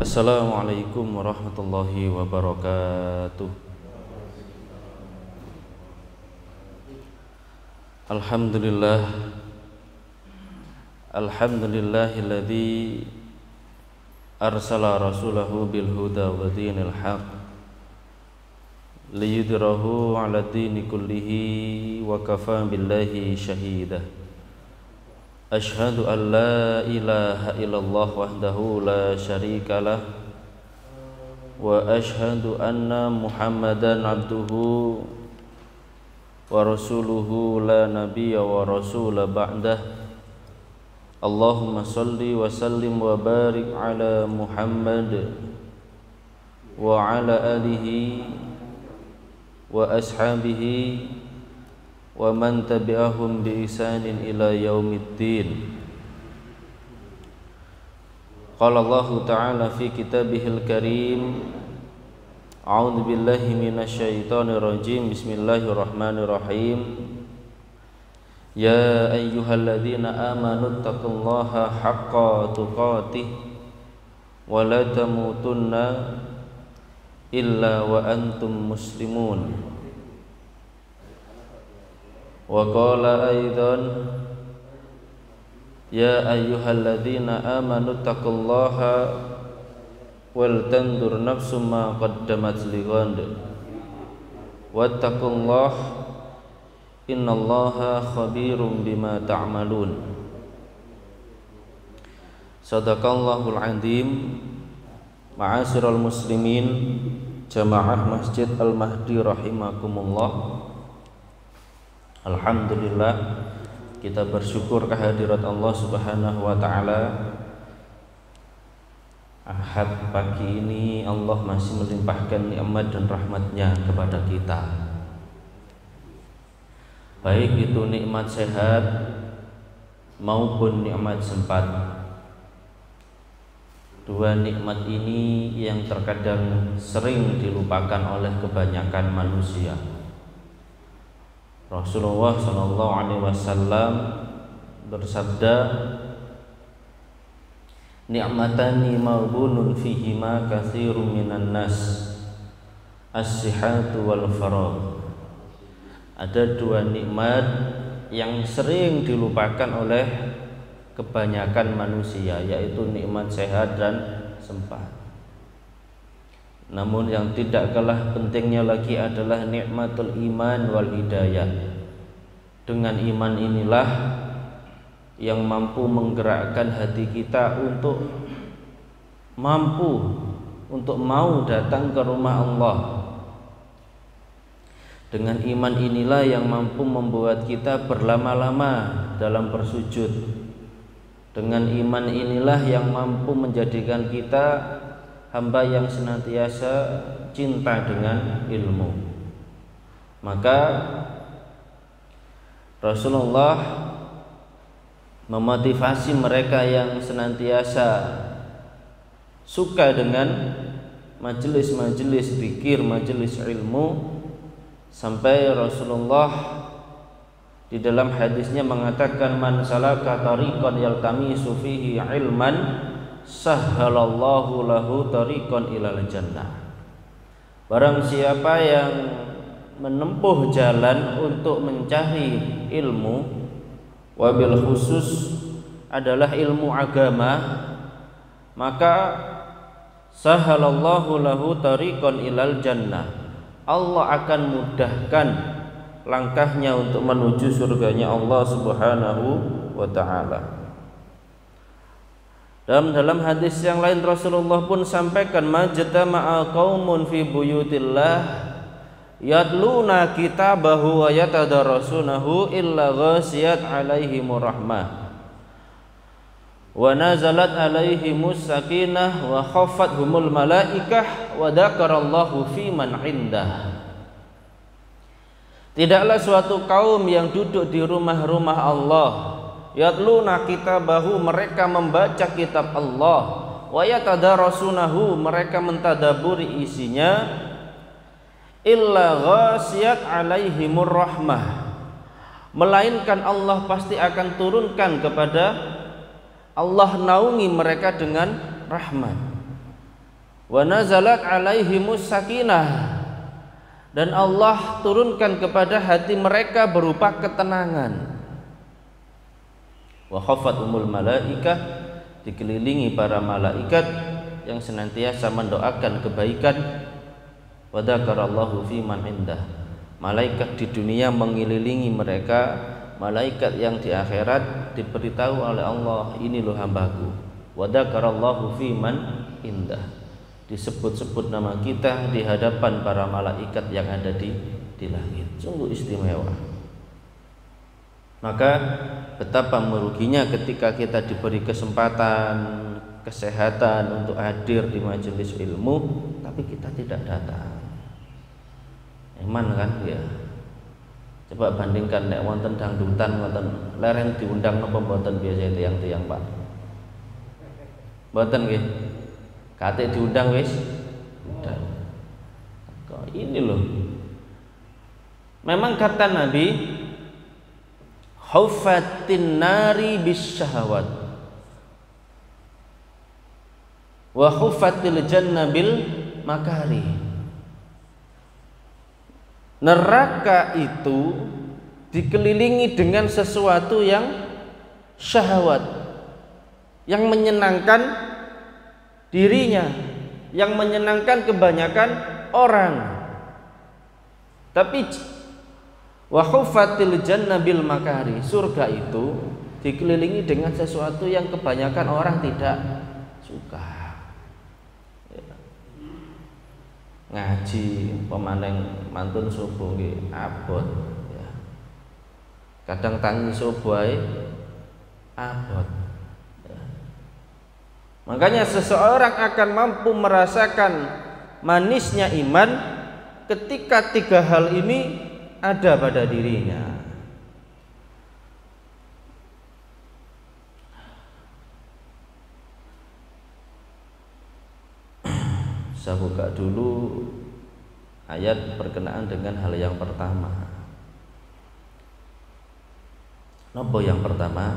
Assalamualaikum warahmatullahi wabarakatuh. Alhamdulillah, alhamdulillahilladzi arsala rasulahu bil huda wa dinil haq liyudhhirahu 'ala dini kullihi wa kafa billahi shahida. Ashhadu an la ilaha illallah wahdahu la syarika lah wa ashhadu anna Muhammadan abduhu wa rasuluhu la nabiyya wa rasula ba'dah. Allahumma salli wa sallim wa barik ala Muhammad wa ala alihi wa ashabihi wa man tabi'ahum bi ihsanin ila yaumiddin. Qala Allah Ta'ala fi kitabihil karim, a'udzu billahi minasyaitonir rajim, bismillahirrahmanirrahim. Ya ayyuhalladzina amanu taqullaha haqqa tuqatih wa la tamutunna illa wa antum muslimun. Wa qala aidan ya ayyuhalladzina amanu taqullaha wal tandur nafsum ma qaddamat lighad wattaqullaha innallaha khabirum bima ta'malun. Sadaqallahul azim. Ma'asyiral muslimin jamaah Masjid Al-Mahdi rahimakumullah. Alhamdulillah, kita bersyukur kehadirat Allah Subhanahu wa ta'ala. Ahad pagi ini Allah masih melimpahkan nikmat dan rahmatnya kepada kita, baik itu nikmat sehat maupun nikmat sempat. Dua nikmat ini yang terkadang sering dilupakan oleh kebanyakan manusia. Rasulullah SAW bersabda, ni'matani maghbunun fihima katsirun minan nas, as-sihhatu wal faragh. Ada dua nikmat yang sering dilupakan oleh kebanyakan manusia, yaitu nikmat sehat dan sempat. Namun yang tidak kalah pentingnya lagi adalah nikmatul iman wal hidayah. Dengan iman inilah yang mampu menggerakkan hati kita untuk mau datang ke rumah Allah. Dengan iman inilah yang mampu membuat kita berlama-lama dalam bersujud. Dengan iman inilah yang mampu menjadikan kita hamba yang senantiasa cinta dengan ilmu. Maka Rasulullah memotivasi mereka yang senantiasa suka dengan majelis-majelis zikir, majelis ilmu, sampai Rasulullah di dalam hadisnya mengatakan, man salaka tariqan yaltamisu fihi ilman sahhalallahu lahu tariqan ilal jannah. Barang siapa yang menempuh jalan untuk mencari ilmu, wabil khusus adalah ilmu agama, maka sahhalallahu lahu tariqan ilal jannah. Allah akan mudahkan langkahnya untuk menuju surganya Allah Subhanahu wa ta'ala. Dalam hadis yang lain Rasulullah pun sampaikan, majtama'a qaumun fi buyutillah yatluna kitabahu wa yatadarasunahu illa ghasiyat alaihimur rahmah wa nazalat alaihimus sakinah wa khafathumul malaikah wa dzakarallahu fi man indah. Tidaklah suatu kaum yang duduk di rumah-rumah Allah, yatluna kitabahu, mereka membaca kitab Allah, wa yatadarasunahu, mereka mentadaburi isinya, illa ghasiyat alaihimur rahmah, melainkan Allah pasti akan turunkan kepada Allah, naungi mereka dengan rahmat. wa nazalat alaihimus sakinah, dan Allah turunkan kepada hati mereka berupa ketenangan. Wa khafatumul malaikah, dikelilingi para malaikat yang senantiasa mendoakan kebaikan. Wa dzakarallahu fi man indah, malaikat di dunia mengelilingi mereka, malaikat yang di akhirat diberitahu oleh Allah, ini loh hambaku. Wa dzakarallahu fi man indah, disebut-sebut nama kita di hadapan para malaikat yang ada di langit. Sungguh istimewa. Maka betapa meruginya ketika kita diberi kesempatan, kesehatan untuk hadir di majelis ilmu, tapi kita tidak datang. Eman kan ya. Coba bandingkan nek wonten dangdutan, wonten lereng diundang napa mboten biasa tiang-tiang Pak? Mboten nggih. Kate diundang wis. Udah. Kok ini loh. Memang kata Nabi, huffatin nari bisyahawat wa huffatil jannah bil makari. Neraka itu dikelilingi dengan sesuatu yang syahwat, yang menyenangkan dirinya, yang menyenangkan kebanyakan orang. Tapi wa huffatil jannah bil makari, surga itu dikelilingi dengan sesuatu yang kebanyakan orang tidak suka. Ngaji pemaneng mantun subuh nggih abot ya. Kadang tangi subuh ae abot ya. Makanya seseorang akan mampu merasakan manisnya iman ketika tiga hal ini ada pada dirinya. Saya buka dulu ayat berkenaan dengan hal yang pertama. Napa yang pertama?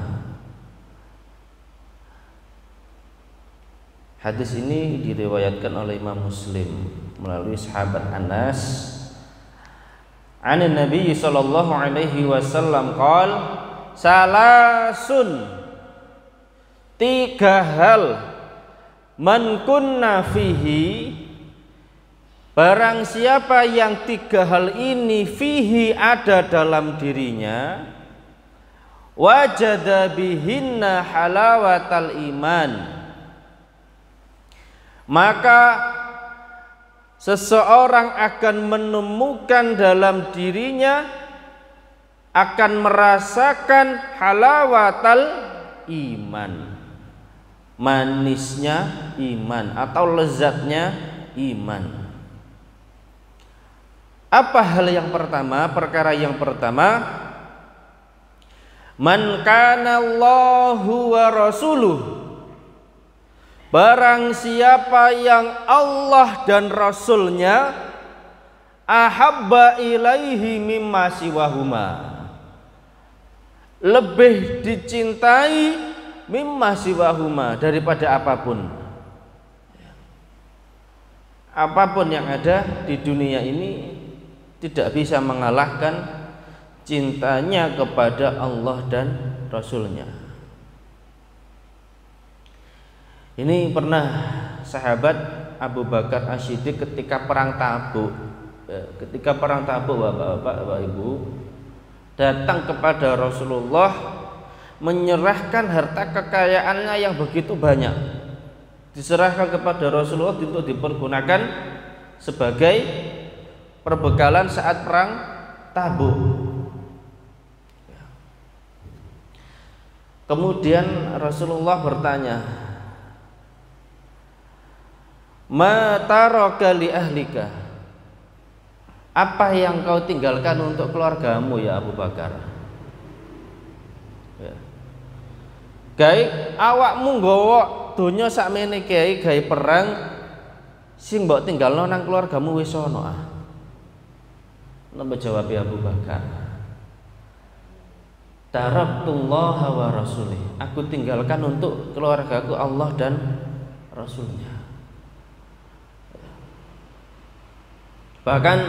Hadis ini diriwayatkan oleh Imam Muslim melalui sahabat Anas. An Nabi sallallahu alaihi wasallam qaal, salasun, tiga hal, man kunna fihi, barang siapa yang tiga hal ini fihi ada dalam dirinya, wajada bihinna halawatal iman, maka seseorang akan menemukan dalam dirinya, akan merasakan halawatal iman, manisnya iman atau lezatnya iman. Apa hal yang pertama? Perkara yang pertama, man kana Allahu wa rasuluh, barang siapa yang Allah dan Rasulnya ahabba ilaihi mimma siwahuma, lebih dicintai mimma siwahuma, daripada apapun. Apapun yang ada di dunia ini tidak bisa mengalahkan cintanya kepada Allah dan Rasulnya. Ini pernah sahabat Abu Bakar As-Siddiq ketika perang Tabuk, Bapak Ibu, datang kepada Rasulullah menyerahkan harta kekayaannya yang begitu banyak, diserahkan kepada Rasulullah untuk dipergunakan sebagai perbekalan saat perang Tabuk. Kemudian Rasulullah bertanya, ma taraka li ahlika, apa yang kau tinggalkan untuk keluargamu ya Abu Bakar? Ya. Gawe awakmu nggawa donya sakmene kiai gawe perang, sing mbok tinggalno nang keluargamu wis ana ah. Napa jawab Abu Bakar? Taraktullaha wa rasulih, aku tinggalkan untuk keluargaku Allah dan Rasulnya. Bahkan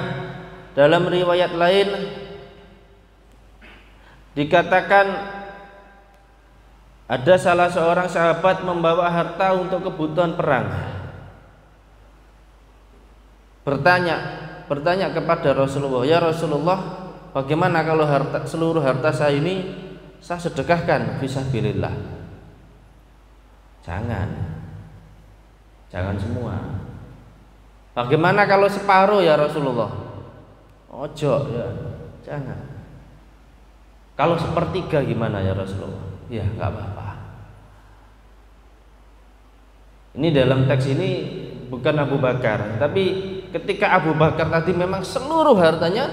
dalam riwayat lain dikatakan ada salah seorang sahabat membawa harta untuk kebutuhan perang. Bertanya kepada Rasulullah, "Ya Rasulullah, bagaimana kalau seluruh harta saya ini saya sedekahkan fisabilillah?" Jangan semua. Bagaimana kalau separuh ya Rasulullah? Ojo ya, jangan. Kalau sepertiga gimana ya Rasulullah? Ya nggak apa-apa. Ini dalam teks ini bukan Abu Bakar, tapi ketika Abu Bakar tadi memang seluruh hartanya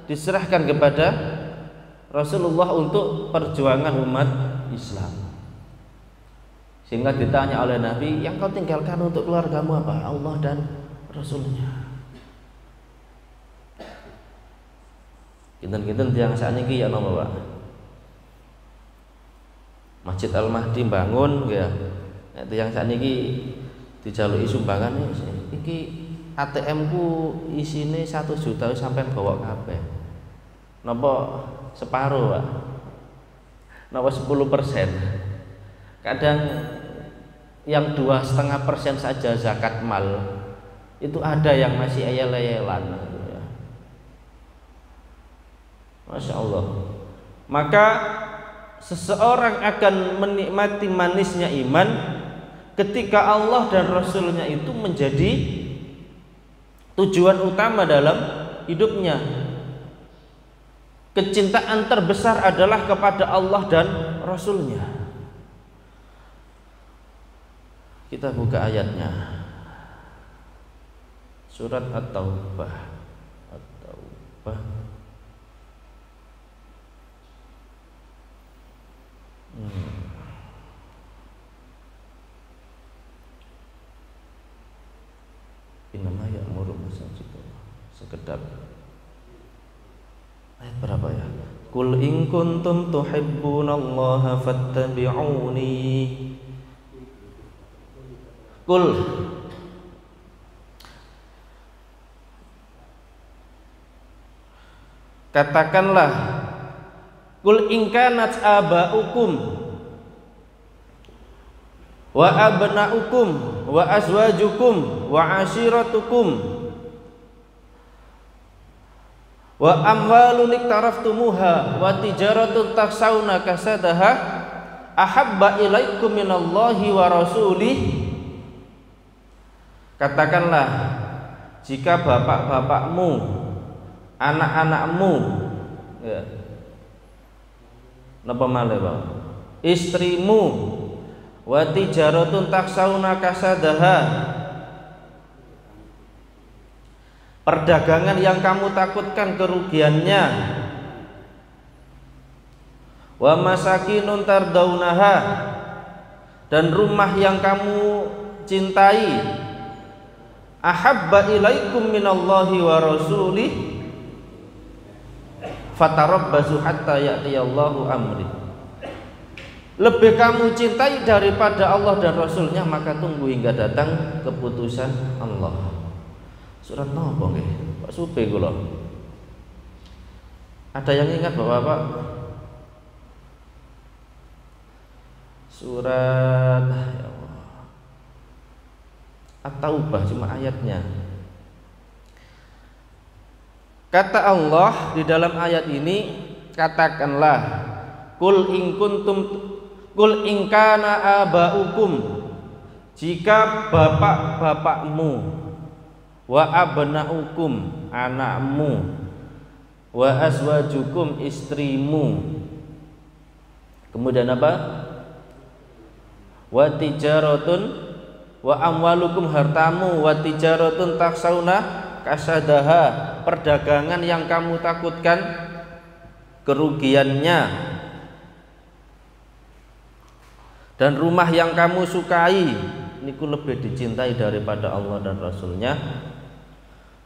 diserahkan kepada Rasulullah untuk perjuangan umat Islam. Sehingga ditanya oleh Nabi, yang kau tinggalkan untuk keluargamu apa? Allah dan Rasulnya. Kinten-kinten tiang sakniki ya napa, Pak? Masjid Al-Mahdi bangun ya. Nek tiang sakniki dijaluki sumbangan iki ATM ku isine 1 juta sampai bawa kabeh. Napa separuh, Pak? Napa 10%? Kadang yang 2,5% saja zakat mal itu ada yang masih ayel-ayelan gitu ya. Masya Allah. Maka seseorang akan menikmati manisnya iman ketika Allah dan Rasulnya itu menjadi tujuan utama dalam hidupnya. Kecintaan terbesar adalah kepada Allah dan Rasulnya. Kita buka ayatnya. Surat At-Taubah. At-Taubah. Innama ya'muru masajidallah. Sekedap. Ayat berapa ya? Qul in kuntum tuhibbunallaha fattabi'uni. Qul, katakanlah, qul in kanat aba'ukum wa abna'ukum wa azwajukum wa ashiratukum wa amwalun iktaraftumuha wa tijaratun taksawna kasadaha ahabba ilaikum minallahi wa rasulih. Katakanlah, jika bapak-bapakmu, anak-anakmu, ya, napa malih Pak? Istrimu, wa tijaratun taksawna kasadaha, perdagangan yang kamu takutkan kerugiannya, wa masakinun tardaunaha, dan rumah yang kamu cintai, ahabba ilaikum minallahi wa rasulih fatarabbasu hatta ya'tiyallahu amri. Lebih kamu cintai daripada Allah dan Rasulnya, maka tunggu hingga datang keputusan Allah. Surat napa nggih? Pak Supe kula. Ada yang ingat Bapak-bapak? Surat ya Allah, At-Taubah, cuma ayatnya. Kata Allah di dalam ayat ini, katakanlah, Qul in kana aba'ukum, jika bapak-bapakmu, wa abna'ukum, anakmu, wa azwajukum, istrimu, kemudian apa? Wa tijaratun, wa amwalukum, hartamu, wa tijaratun taksawna kasadaha, perdagangan yang kamu takutkan kerugiannya, dan rumah yang kamu sukai, niku lebih dicintai daripada Allah dan Rasulnya,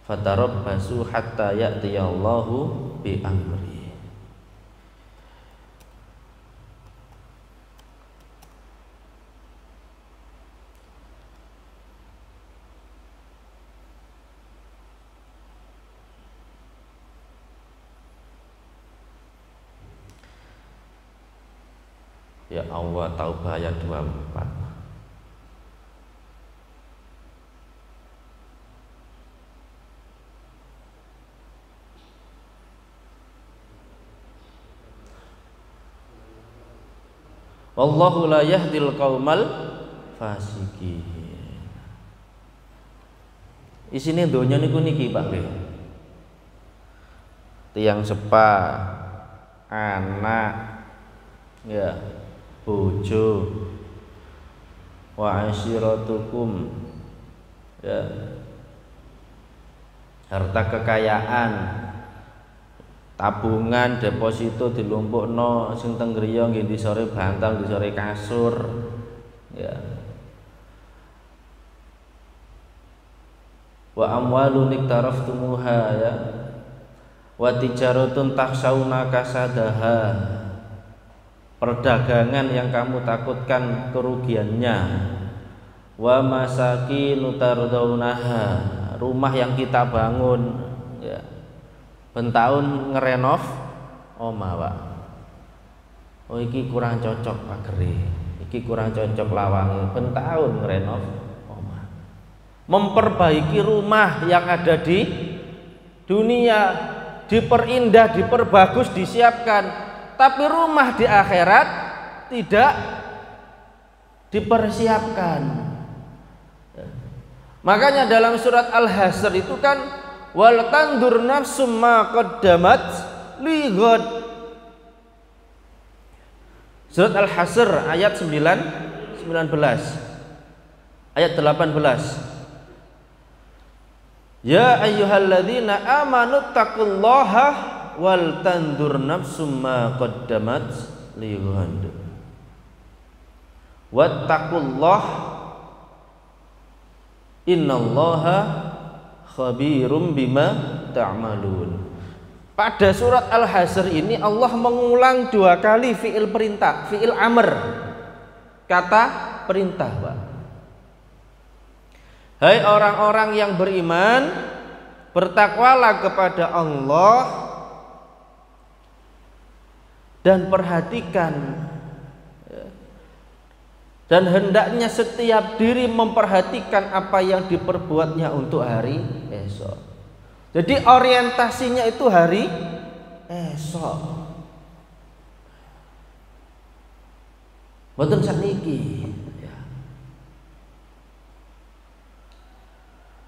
fatarabbasu hatta ya'tiyallahu bi amri. Ya Allah, Taubah ayat 24. Wallahu la yahdil qaumal fasiqin. Isine donya niku niki Pak nggih. Tiang sepa, anak, ya, bojo, wa asyiratukum, ya, harta kekayaan, tabungan, deposito dilumpukno sing teng griya nggih disore bantal, disore kasur, ya. Wa amwalun iktaraftumuha, ya. Wa tijaratun takhshawna kasadaha, perdagangan yang kamu takutkan kerugiannya. Wa masakinu tardaunaha, rumah yang kita bangun, ya. Bentahun ngerenov omah, Pak. Oh iki kurang cocok pagere, iki kurang cocok lawange, bentahun ngerenov omah. Memperbaiki rumah yang ada di dunia, diperindah, diperbagus, disiapkan. Tapi rumah di akhirat tidak dipersiapkan. Makanya dalam surat Al-Hasr itu kan wal tandur nafsum ma qaddamat li ghad. Surat Al-Hasr ayat 19, ayat 18. Ya ayyuhalladzina amanu taqullaha wal tandur nafsum ma qaddamat li ghad. Wattaqullah innallaha khabirum bima ta'malun. Pada surat Al-Hasr ini Allah mengulang 2 kali fi'il perintah, fi'il amr, kata perintah, Pak. Hai orang-orang yang beriman, bertakwalah kepada Allah dan perhatikan, dan hendaknya setiap diri memperhatikan apa yang diperbuatnya untuk hari esok. Jadi orientasinya itu hari esok, mboten sakniki.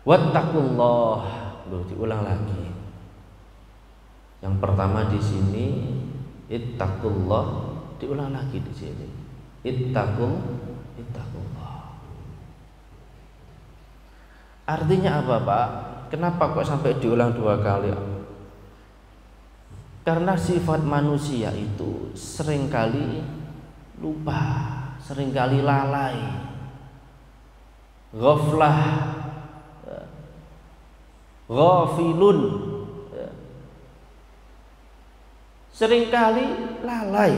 Wattaqullah, diulang lagi. Yang pertama di sini ittaqullah, diulang lagi di sini. Ittaqullah. Artinya apa, Pak? Kenapa kok sampai diulang 2 kali? Karena sifat manusia itu seringkali lupa, seringkali lalai, ghaflah, ghafilun, seringkali lalai.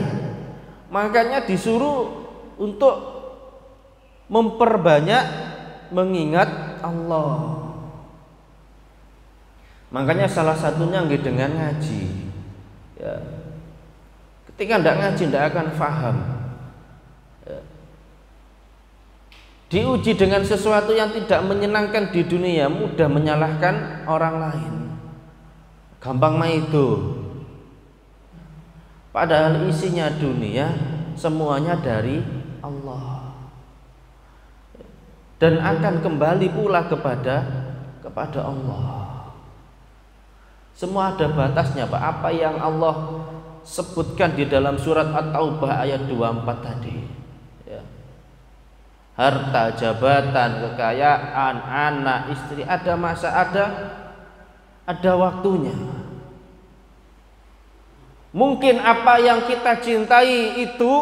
Makanya disuruh untuk memperbanyak mengingat Allah. Makanya salah satunya dengan ngaji, ya. Ketika tidak ngaji tidak akan paham, ya. Diuji dengan sesuatu yang tidak menyenangkan di dunia, mudah menyalahkan orang lain, gampang maido. Padahal isinya dunia semuanya dari Allah, dan akan kembali pula kepada Allah. Semua ada batasnya, Pak. Apa yang Allah sebutkan di dalam surat At-Taubah ayat 24 tadi, ya. Harta, jabatan, kekayaan, anak, istri, ada masa, ada waktunya. Mungkin apa yang kita cintai itu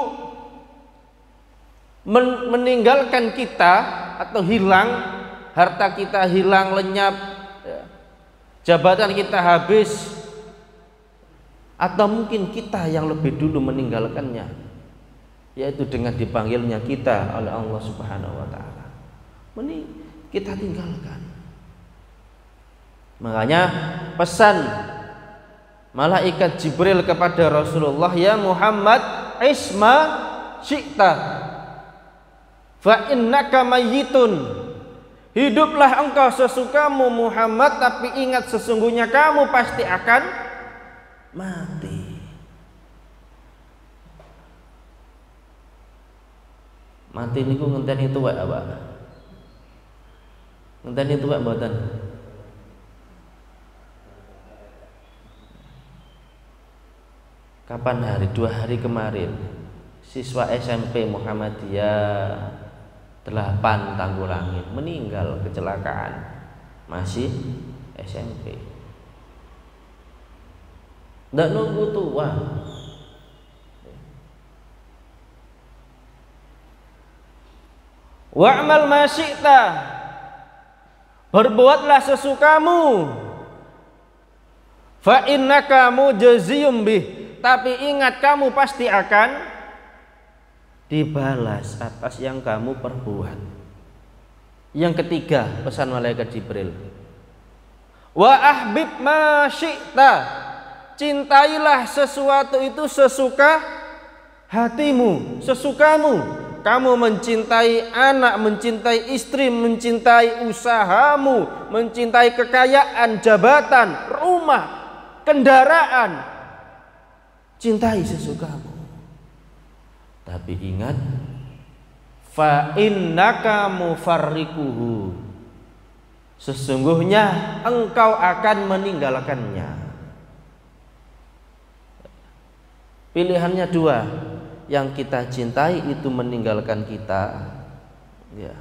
meninggalkan kita atau hilang, harta kita hilang, lenyap, jabatan kita habis, atau mungkin kita yang lebih dulu meninggalkannya, yaitu dengan dipanggilnya kita oleh Allah Subhanahu wa taala. Kita tinggalkan. Makanya pesan malaikat Jibril kepada Rasulullah, ya Muhammad, isma syi'ta fa innaka mayyitun. Hiduplah engkau sesukamu Muhammad, tapi ingat sesungguhnya kamu pasti akan mati. Mati niku ngenteni tuwek apa? Ngenteni tuwek mboten? Kapan hari? 2 hari kemarin siswa SMP Muhammadiyah 8 Tanggulangin meninggal kecelakaan, masih SMP. Nggak nunggu tua. Wa'mal ma syi'ta, berbuatlah sesukamu. Fa innaka mujziyum bih, tapi ingat kamu pasti akan dibalas atas yang kamu perbuat. Yang ketiga, pesan malaikat Jibril, wa ahbib ma syi'ta, cintailah sesuatu itu sesuka hatimu, sesukamu. Kamu mencintai anak, mencintai istri, mencintai usahamu, mencintai kekayaan, jabatan, rumah, kendaraan, cintai sesukamu. Tapi ingat, fa innaka mufarrikuhu, sesungguhnya engkau akan meninggalkannya. Pilihannya 2, yang kita cintai itu meninggalkan kita, ya,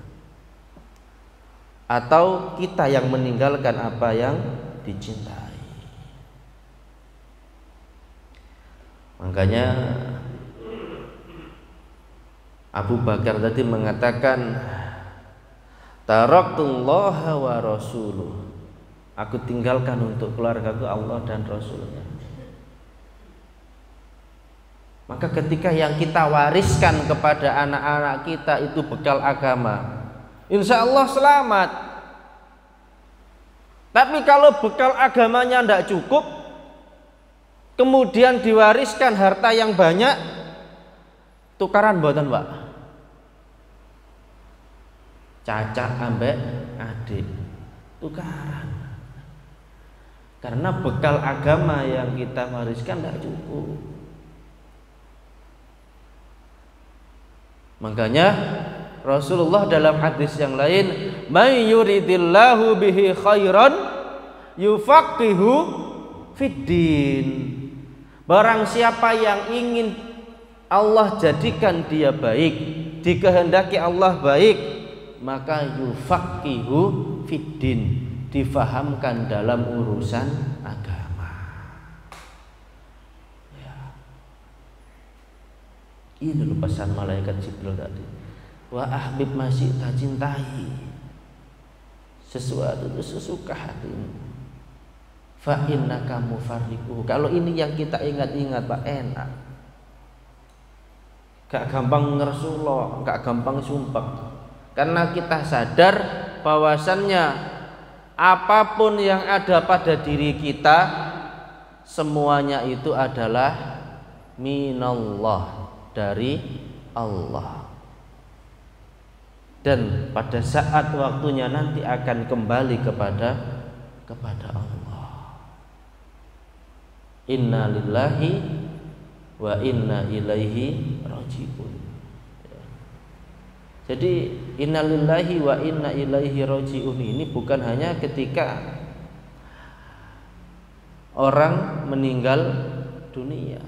atau kita yang meninggalkan apa yang dicintai. Makanya Abu Bakar tadi mengatakan, taraktullaha wa rasuluh, aku tinggalkan untuk keluargaku Allah dan Rasulnya. Maka ketika yang kita wariskan kepada anak-anak kita itu bekal agama, insya Allah selamat. Tapi kalau bekal agamanya tidak cukup, kemudian diwariskan harta yang banyak, tukaran mboten Pak? Cacak ambek adik, tukaran. Karena bekal agama yang kita wariskan tidak cukup. Makanya Rasulullah dalam hadis yang lain, may yuridillahu bihi khairan yufaqihu fiddin, barang siapa yang ingin Allah jadikan dia baik, dikehendaki Allah baik, maka yufaqihu fiddin, difahamkan dalam urusan agama. Ini loh pesan malaikat Jibril tadi. Wa ahbib ma syi'ta, cintai sesuatu itu sesuka hatimu. Fa innaka mufarriquhu. Kalau ini yang kita ingat-ingat Pak, enak. Gak gampang ngersulo, gak gampang sumpah. Karena kita sadar bahwasannya apapun yang ada pada diri kita, semuanya itu adalah minallah, dari Allah, dan pada saat waktunya nanti akan kembali kepada Allah. Inna lillahi wa inna ilaihi raji'un. Jadi inna lillahi wa inna ilaihi raji'un ini bukan hanya ketika orang meninggal dunia.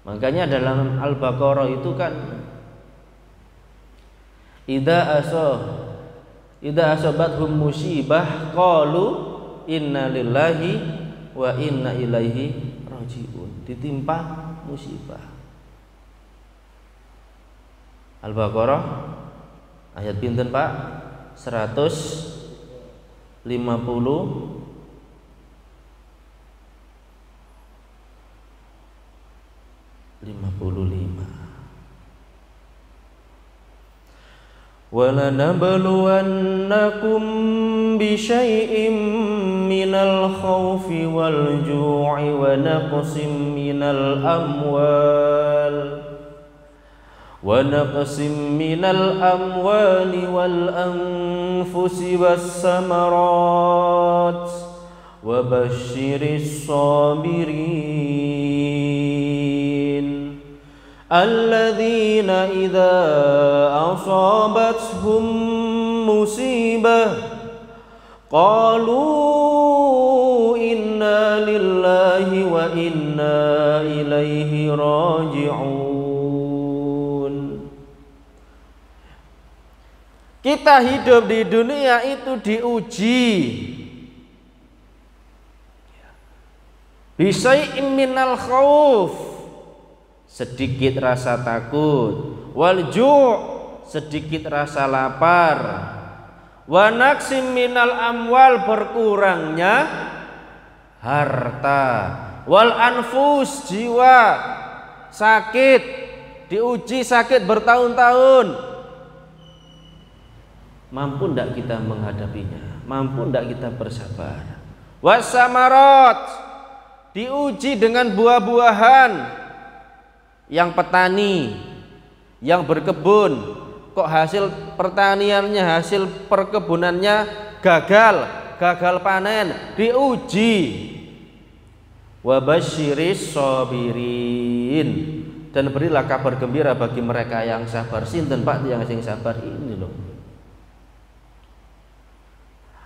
Makanya dalam Al-Baqarah itu kan idza asabathum musibah qalu inna lillahi wa inna ilaihi raji'un, ditimpa musibah. Al-Baqarah ayat pinten Pak? 155. وَلَنَبْلُوَنَّكُمْ بِشَيْءٍ مِّنَ الْخَوْفِ وَالْجُوعِ وَنَقْصٍ مِّنَ الْأَمْوَالِ wa naqsim minal amwali wal anfusi was samarat wa basyiris sabirin alladzina idza asabathum musibah qalu inna lillahi wa inna ilaihi raji'un. Kita hidup di dunia itu diuji bisyai'in minal khauf, sedikit rasa takut, wal ju', sedikit rasa lapar, wa naqsim minal amwal, berkurangnya harta, wal anfus, jiwa sakit, diuji sakit bertahun-tahun. Mampu ndak kita menghadapinya? Mampu ndak kita bersabar? Wasamarat, diuji dengan buah-buahan. Yang petani, yang berkebun, kok hasil pertaniannya, hasil perkebunannya gagal panen, diuji. Wa basyiris sabirin, dan berilah kabar gembira bagi mereka yang sabar. Sinten Pak yang sing sabar ini loh.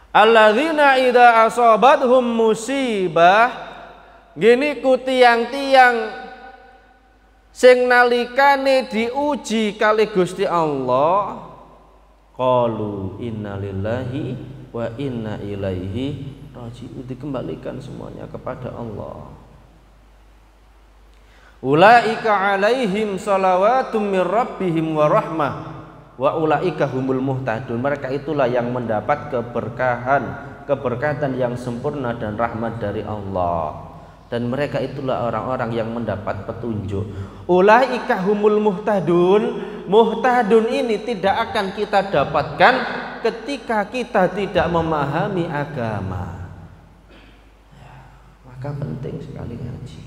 Alladzina idza asabathum musibah, gini ku tiang-tiang sing nalikane diuji kali Gusti Allah, qalu inna lillahi wa inna ilaihi raji'un, dikembalikan semuanya kepada Allah. Ulaika alaihim salawatum mir rabbihim wa rahmah wa ulaika humul muhtadun, mereka itulah yang mendapat keberkatan yang sempurna dan rahmat dari Allah, dan mereka itulah orang-orang yang mendapat petunjuk. Ulaika humul muhtadun, muhtadun ini tidak akan kita dapatkan ketika kita tidak memahami agama. Maka penting sekali ngaji.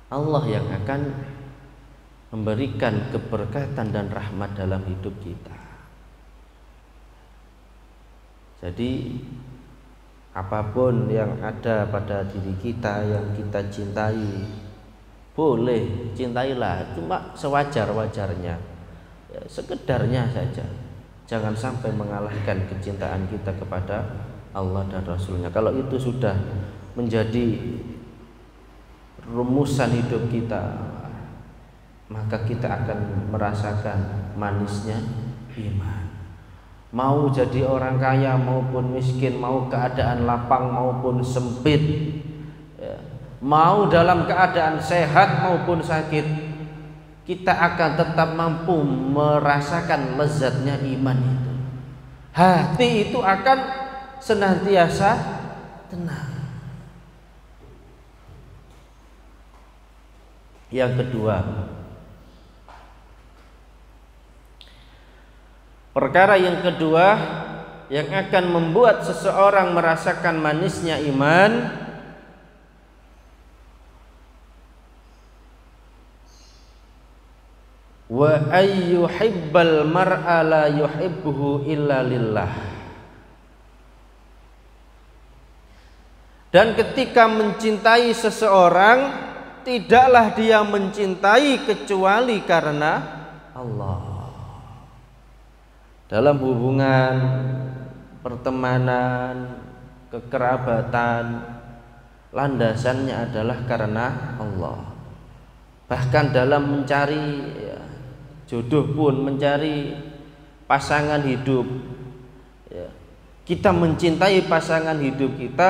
Allah yang akan memberikan keberkatan dan rahmat dalam hidup kita. Jadi apapun yang ada pada diri kita yang kita cintai, boleh cintailah, cuma sewajar-wajarnya, ya, sekedarnya saja. Jangan sampai mengalahkan kecintaan kita kepada Allah dan Rasulnya. Kalau itu sudah menjadi rumusan hidup kita, maka kita akan merasakan manisnya iman. Mau jadi orang kaya maupun miskin, mau keadaan lapang maupun sempit, ya, mau dalam keadaan sehat maupun sakit, kita akan tetap mampu merasakan lezatnya iman itu. Hati itu akan senantiasa tenang. Yang kedua, perkara yang kedua yang akan membuat seseorang merasakan manisnya iman, wa ayyuhibbal mar'a la yuhibbuhu illa lillah. Dan ketika mencintai seseorang, tidaklah dia mencintai kecuali karena Allah. Dalam hubungan pertemanan, kekerabatan, landasannya adalah karena Allah. Bahkan dalam mencari jodoh pun, mencari pasangan hidup, kita mencintai pasangan hidup kita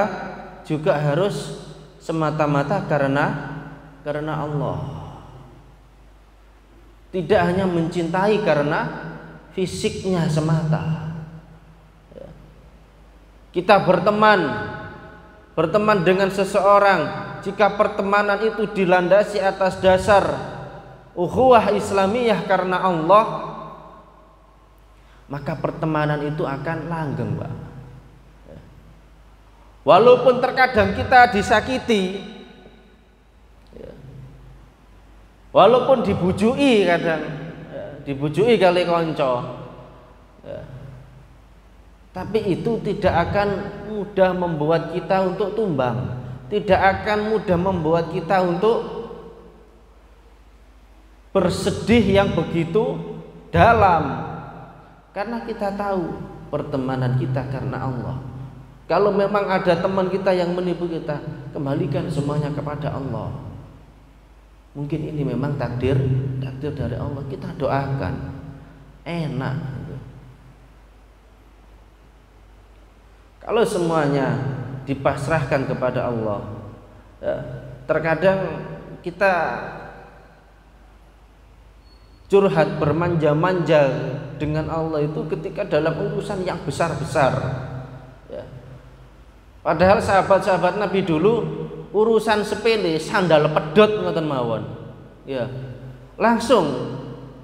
juga harus semata-mata karena Allah. Tidak hanya mencintai karena fisiknya semata. Kita berteman dengan seseorang, jika pertemanan itu dilandasi atas dasar ukhuwah Islamiyah karena Allah, maka pertemanan itu akan langgeng, Pak. Walaupun terkadang kita disakiti, Walaupun dibujui kadang, dibujui kali konco, tapi itu tidak akan mudah membuat kita untuk tumbang, tidak akan mudah membuat kita untuk bersedih yang begitu dalam, karena kita tahu pertemanan kita karena Allah. Kalau memang ada teman kita yang menipu kita, kembalikan semuanya kepada Allah. Mungkin ini memang takdir dari Allah, kita doakan, enak gitu. Kalau semuanya dipasrahkan kepada Allah, ya, terkadang kita curhat bermanja-manja dengan Allah itu ketika dalam urusan yang besar-besar, ya. Padahal sahabat-sahabat Nabi dulu urusan sepele, sandal pedot ngoten mawon, ya, langsung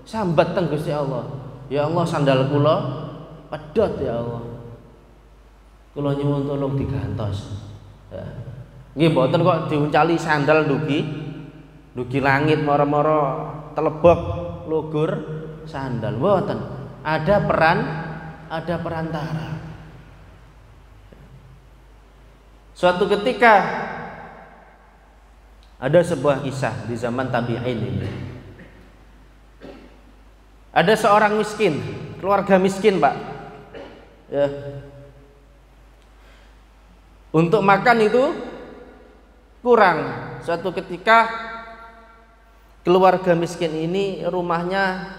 sambat teng Gusti Allah, ya Allah sandal kula pedot ya Allah, kula nyuwun tolong digantos, ya. Nggih mboten kok diuncali sandal dugi langit moro-moro telebok lugur sandal, mboten, ada perantara. Suatu ketika ada sebuah kisah di zaman tabi'in ini. Ada seorang miskin, keluarga miskin, Pak, ya. Untuk makan itu kurang. Suatu ketika keluarga miskin ini rumahnya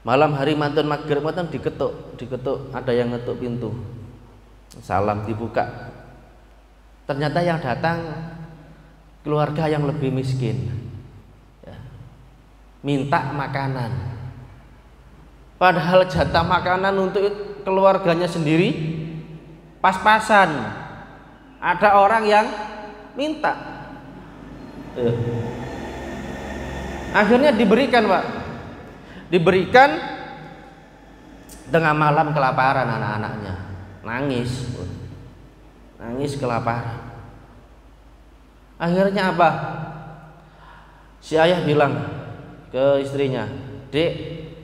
malam hari mantun maghrib diketuk, ada yang ngetuk pintu. Salam dibuka. Ternyata yang datang keluarga yang lebih miskin, ya, minta makanan. Padahal jatah makanan untuk keluarganya sendiri pas-pasan. Ada orang yang minta, ya. Akhirnya diberikan, Pak. Diberikan tengah malam kelaparan anak-anaknya, nangis kelaparan. Akhirnya apa? Si ayah bilang ke istrinya, "Dek,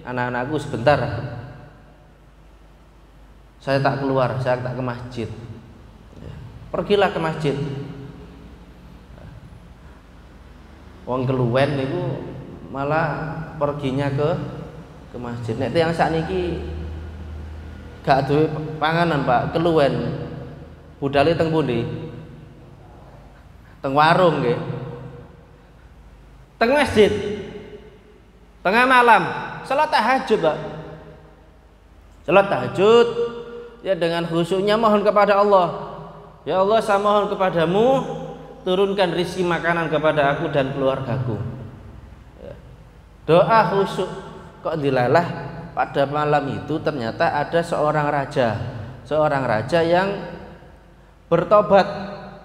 anak-anakku sebentar, saya tak keluar, saya tak ke masjid." Pergilah ke masjid. Wong keluwen niku malah perginya ke masjid. Nek tiyang sakniki gak duwe panganan, Pak, keluwen. Budale teng pundi? Teng warung nggih. Teng masjid. Tengah malam, salat tahajud, Pak. Salat tahajud ya dengan khusyuknya mohon kepada Allah. Ya Allah, saya mohon kepadamu turunkan rizki makanan kepada aku dan keluargaku. Ya. Doa khusyuk. Kok dilalah pada malam itu ternyata ada seorang raja yang bertobat,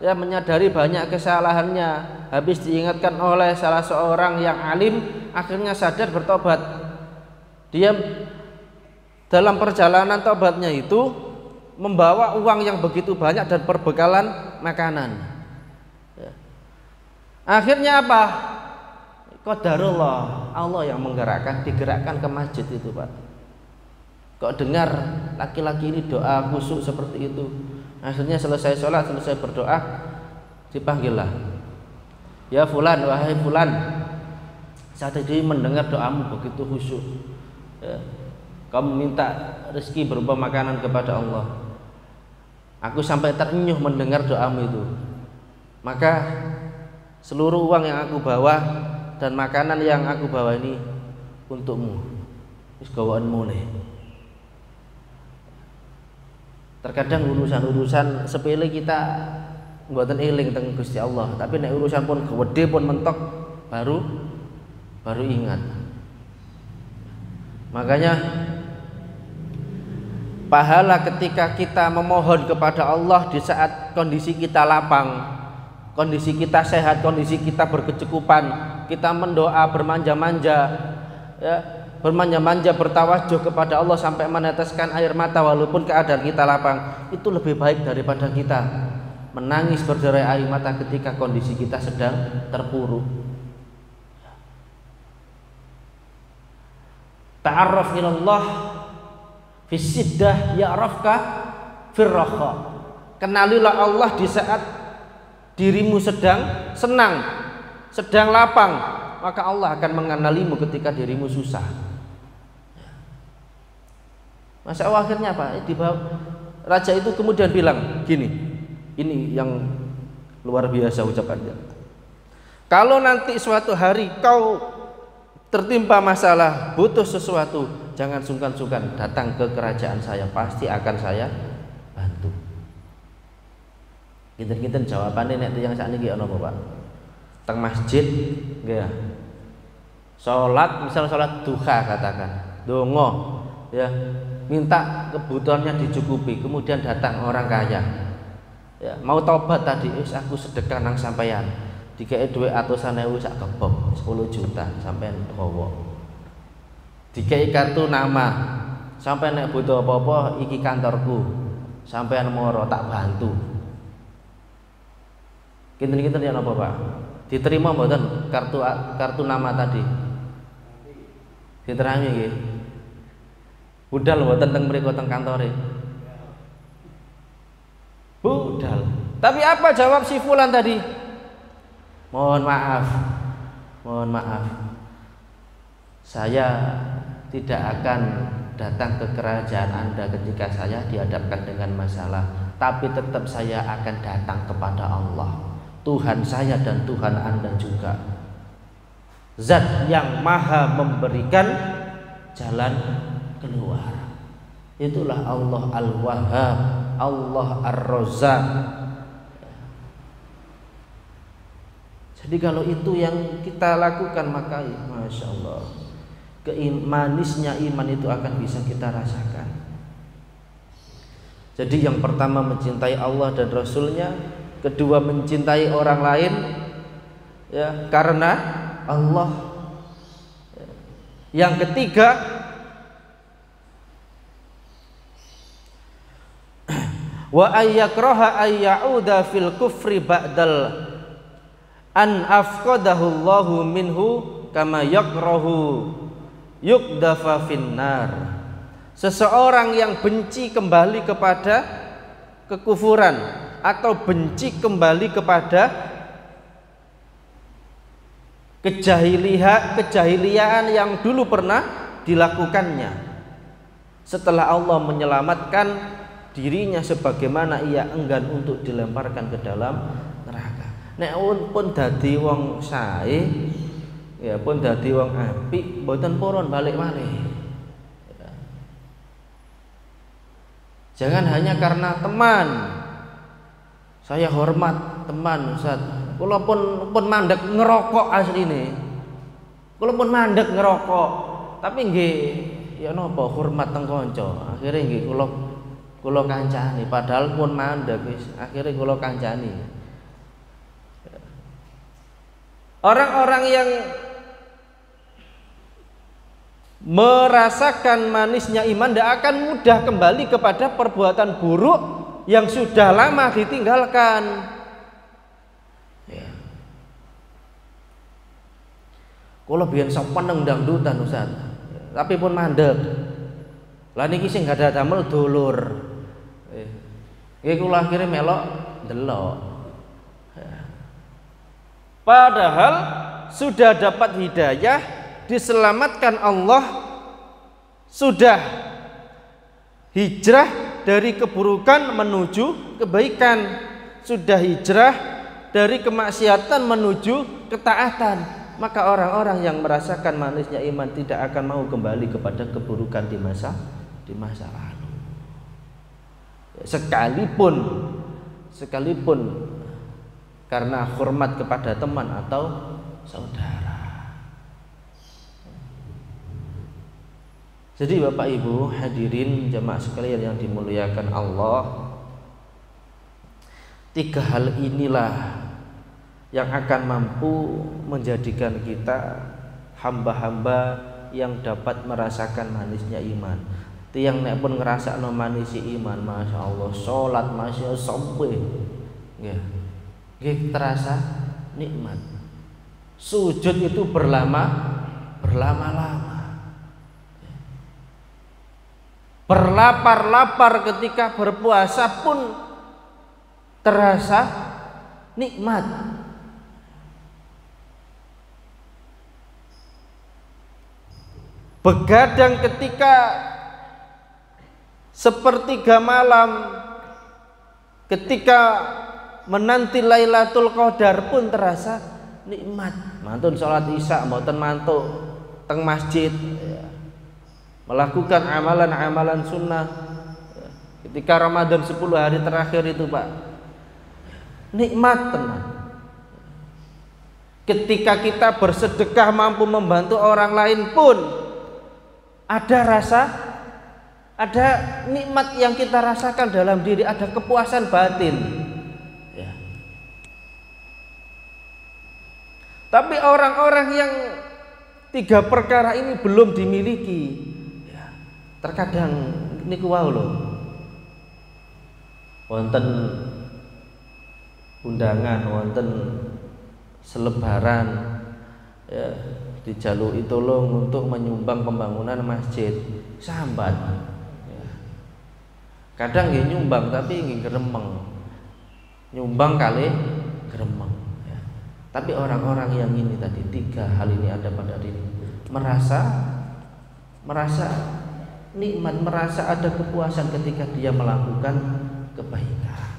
ya, menyadari banyak kesalahannya. Habis diingatkan oleh salah seorang yang alim, akhirnya sadar bertobat. Dia dalam perjalanan tobatnya itu membawa uang yang begitu banyak dan perbekalan makanan, ya. Akhirnya apa? Qadarullah, Allah yang digerakkan ke masjid itu, Pak. Kok dengar laki-laki ini doa khusyuk seperti itu. Akhirnya selesai sholat, selesai berdoa, dipanggillah, "Ya fulan, wahai fulan, saya tadi mendengar doamu begitu khusyuk, ya. Kamu minta rezeki berupa makanan kepada Allah. Aku sampai terenyuh mendengar doamu itu. Maka seluruh uang yang aku bawa dan makanan yang aku bawa ini untukmu. Wis gawaanmu nih." Terkadang urusan-urusan sepele kita mboten eling teng Gusti Allah, tapi nek urusan pun gede pun mentok baru ingat. Makanya pahala ketika kita memohon kepada Allah di saat kondisi kita lapang, kondisi kita sehat, kondisi kita berkecukupan, kita mendoa bermanja-manja, ya, bermanja-manja bertawajuh kepada Allah sampai meneteskan air mata walaupun keadaan kita lapang, itu lebih baik daripada kita menangis berderai air mata ketika kondisi kita sedang terpuruk. Ta'arraf ilallah fi siddah ya'rafka fir raha. Kenalilah Allah di saat dirimu sedang senang, sedang lapang, maka Allah akan mengenalimu ketika dirimu susah. Masa akhirnya apa? Raja itu kemudian bilang gini, ini yang luar biasa ucapannya. Kalau nanti suatu hari kau tertimpa masalah, butuh sesuatu, jangan sungkan-sungkan datang ke kerajaan saya, pasti akan saya bantu. Kinten-kinten jawabannya nek yang sakniki ana apa, Pak? Teng masjid nggih. Salat, misal salat duha katakan, donga ya, minta kebutuhannya dicukupi, kemudian datang orang kaya. Ya, mau tobat tadi, aku sedekah nang sampeyan. Dikei dhuwit atusan ewu sak kebok 10 juta sampean bawa. Dikei kartu nama, sampean nek butuh apa-apa iki kantorku, sampean moro tak bantu. Kinten-kinten ya napa, Pak? Diterima mboten kartu nama tadi? Diterima nggih. Budal mboten teng mriku teng kantore. Budal. Tapi apa jawab si fulan tadi? Mohon maaf. Saya tidak akan datang ke kerajaan Anda ketika saya dihadapkan dengan masalah, tapi tetap saya akan datang kepada Allah, Tuhan saya dan Tuhan Anda juga. Zat yang maha memberikan jalan keluar. Itulah Allah Al-Wahhab, Allah Ar-Razzaq. Jadi kalau itu yang kita lakukan, maka Masya Allah, manisnya iman itu akan bisa kita rasakan. Jadi yang pertama mencintai Allah dan Rasulnya, kedua mencintai orang lain ya karena Allah, yang ketiga wa ayyakraha ayyauda fil kufri ba'dal an afqadahu Allahu minhu kama yakrahu yukdafa finnar. Seseorang yang benci kembali kepada kekufuran atau benci kembali kepada kejahiliaan yang dulu pernah dilakukannya, setelah Allah menyelamatkan dirinya sebagaimana ia enggan untuk dilemparkan ke dalam neraka. Nek pun dadi wong sae, ya pun dadi wong apik, mboten purun balik malih. Ya. Jangan hanya karena teman. Saya hormat teman, Ustaz. Kula pun mandek ngerokok asline. Kula pun mandek ngerokok. Tapi nggih ya napa hormat teng kanca. Akhire nggih kula kancani, padahal pun mandek wis. Akhire kula kancani. Orang-orang yang merasakan manisnya iman tidak akan mudah kembali kepada perbuatan buruk yang sudah lama ditinggalkan. Ya. Kula biyen seneng dangdutan Ustaz, tapi pun mandek. Lah niki sing gak ada damel dulur. Nggih kula akhire melok delok. Padahal sudah dapat hidayah, diselamatkan Allah, sudah hijrah dari keburukan menuju kebaikan, sudah hijrah dari kemaksiatan menuju ketaatan. Maka orang-orang yang merasakan manisnya iman tidak akan mau kembali kepada keburukan di masa lalu. Sekalipun karena hormat kepada teman atau saudara. Jadi Bapak Ibu hadirin jemaah sekalian yang dimuliakan Allah, tiga hal inilah yang akan mampu menjadikan kita hamba-hamba yang dapat merasakan manisnya iman. Tiang nek pun ngrasakno manis iman, Masya Allah, sholat Masya Allah sampai terasa nikmat. Sujud itu berlama-lama. berlapar-lapar ketika berpuasa pun terasa nikmat. Begadang ketika sepertiga malam, ketika menanti Lailatul Qadar pun terasa nikmat. Mantun sholat isya, mboten mantuk teng masjid, ya. Melakukan amalan-amalan sunnah, ya. Ketika Ramadan 10 hari terakhir itu Pak, nikmat tenan. Ketika kita bersedekah mampu membantu orang lain pun ada nikmat yang kita rasakan dalam diri, ada kepuasan batin, ya. Tapi orang-orang yang 3 perkara ini belum dimiliki, ya, terkadang niku wau lho, wonten undangan, wonten selebaran, ya, dijaluki tolong untuk menyumbang pembangunan masjid, sambat, ya. Kadang nggih nyumbang tapi nggih gremeng, nyumbang kali gremeng, ya. Tapi orang-orang yang ini tadi 3 hal ini ada pada diri, merasa nikmat, merasa ada kepuasan ketika dia melakukan kebaikan.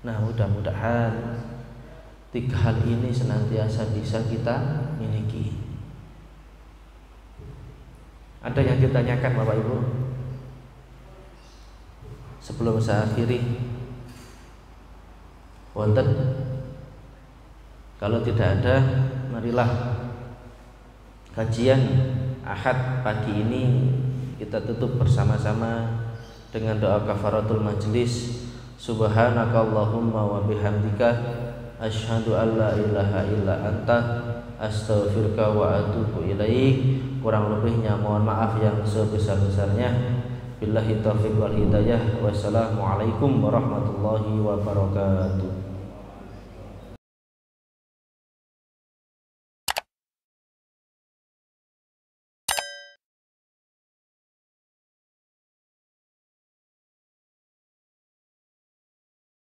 Nah, mudah-mudahan 3 hal ini senantiasa bisa kita miliki. Ada yang ditanyakan Bapak Ibu? Sebelum saya akhiri, wonten? Kalau tidak ada, marilah kajian Ahad pagi ini kita tutup bersama-sama dengan doa kafaratul majlis. Subhanakallahumma wa bihamdika asyhadu an la ilaha illa anta astaghfiruka wa atubu ilaik. Kurang lebihnya mohon maaf yang sebesar-besarnya. Billahi taufiq wal hidayah. Wassalamualaikum warahmatullahi wabarakatuh.